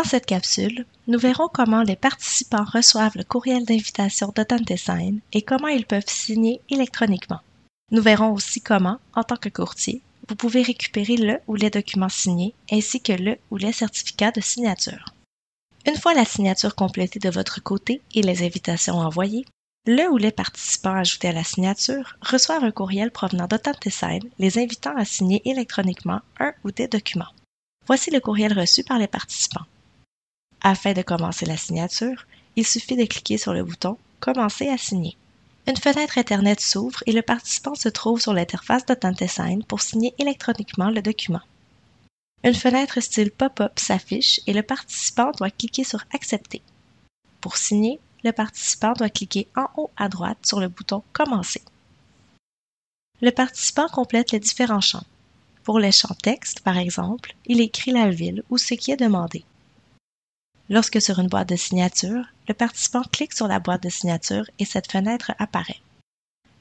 Dans cette capsule, nous verrons comment les participants reçoivent le courriel d'invitation d'AuthentiSign et comment ils peuvent signer électroniquement. Nous verrons aussi comment, en tant que courtier, vous pouvez récupérer le ou les documents signés ainsi que le ou les certificats de signature. Une fois la signature complétée de votre côté et les invitations envoyées, le ou les participants ajoutés à la signature reçoivent un courriel provenant d'AuthentiSign les invitant à signer électroniquement un ou des documents. Voici le courriel reçu par les participants. Afin de commencer la signature, il suffit de cliquer sur le bouton « Commencer à signer ». Une fenêtre Internet s'ouvre et le participant se trouve sur l'interface d'AuthentiSign pour signer électroniquement le document. Une fenêtre style pop-up s'affiche et le participant doit cliquer sur « Accepter ». Pour signer, le participant doit cliquer en haut à droite sur le bouton « Commencer ». Le participant complète les différents champs. Pour les champs texte, par exemple, il écrit la ville ou ce qui est demandé. Lorsque sur une boîte de signature, le participant clique sur la boîte de signature et cette fenêtre apparaît.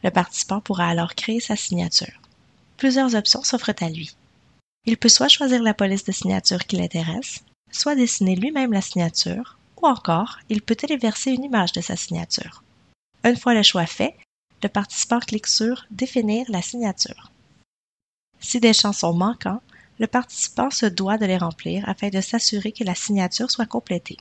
Le participant pourra alors créer sa signature. Plusieurs options s'offrent à lui. Il peut soit choisir la police de signature qui l'intéresse, soit dessiner lui-même la signature, ou encore, il peut téléverser une image de sa signature. Une fois le choix fait, le participant clique sur « Définir la signature ». Si des champs sont manquants, le participant se doit de les remplir afin de s'assurer que la signature soit complétée.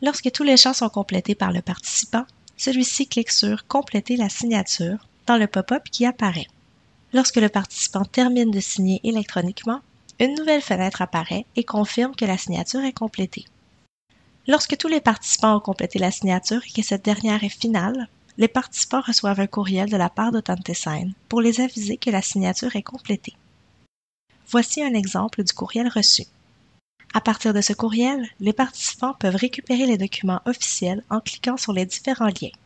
Lorsque tous les champs sont complétés par le participant, celui-ci clique sur « Compléter la signature » dans le pop-up qui apparaît. Lorsque le participant termine de signer électroniquement, une nouvelle fenêtre apparaît et confirme que la signature est complétée. Lorsque tous les participants ont complété la signature et que cette dernière est finale, les participants reçoivent un courriel de la part d'AuthentiSign pour les aviser que la signature est complétée. Voici un exemple du courriel reçu. À partir de ce courriel, les participants peuvent récupérer les documents officiels en cliquant sur les différents liens.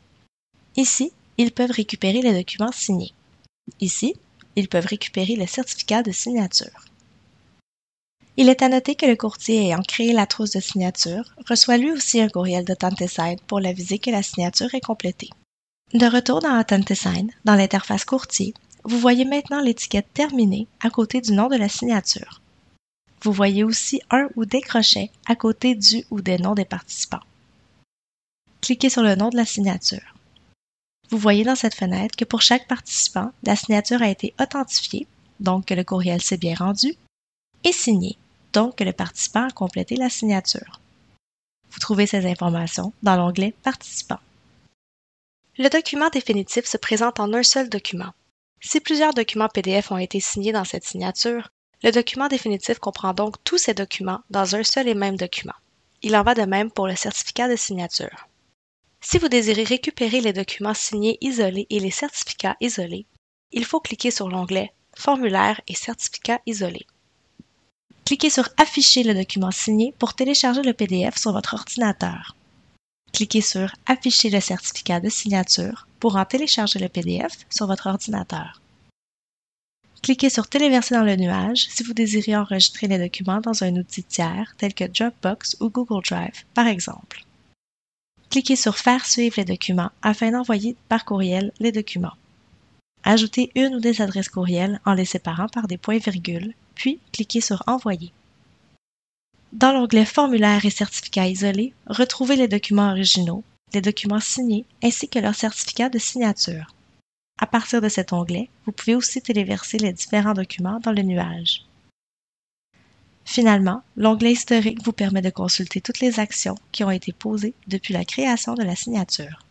Ici, ils peuvent récupérer les documents signés. Ici, ils peuvent récupérer le certificat de signature. Il est à noter que le courtier ayant créé la trousse de signature reçoit lui aussi un courriel d'AuthentiSign pour l'aviser que la signature est complétée. De retour dans AuthentiSign, dans l'interface courtier, vous voyez maintenant l'étiquette « Terminé » à côté du nom de la signature. Vous voyez aussi un ou des crochets à côté du ou des noms des participants. Cliquez sur le nom de la signature. Vous voyez dans cette fenêtre que pour chaque participant, la signature a été authentifiée, donc que le courriel s'est bien rendu, et signée, donc que le participant a complété la signature. Vous trouvez ces informations dans l'onglet « Participants ». Le document définitif se présente en un seul document. Si plusieurs documents PDF ont été signés dans cette signature, le document définitif comprend donc tous ces documents dans un seul et même document. Il en va de même pour le certificat de signature. Si vous désirez récupérer les documents signés isolés et les certificats isolés, il faut cliquer sur l'onglet « Formulaire et certificats isolés ». Cliquez sur « Afficher le document signé » pour télécharger le PDF sur votre ordinateur. Cliquez sur « Afficher le certificat de signature » pour en télécharger le PDF sur votre ordinateur. Cliquez sur « Téléverser dans le nuage » si vous désirez enregistrer les documents dans un outil tiers tel que Dropbox ou Google Drive, par exemple. Cliquez sur « Faire suivre les documents » afin d'envoyer par courriel les documents. Ajoutez une ou des adresses courriel en les séparant par des points-virgules, puis cliquez sur « Envoyer ». Dans l'onglet « Formulaire et certificats isolés », retrouvez les documents originaux, les documents signés ainsi que leur certificat de signature. À partir de cet onglet, vous pouvez aussi téléverser les différents documents dans le nuage. Finalement, l'onglet Historique vous permet de consulter toutes les actions qui ont été posées depuis la création de la signature.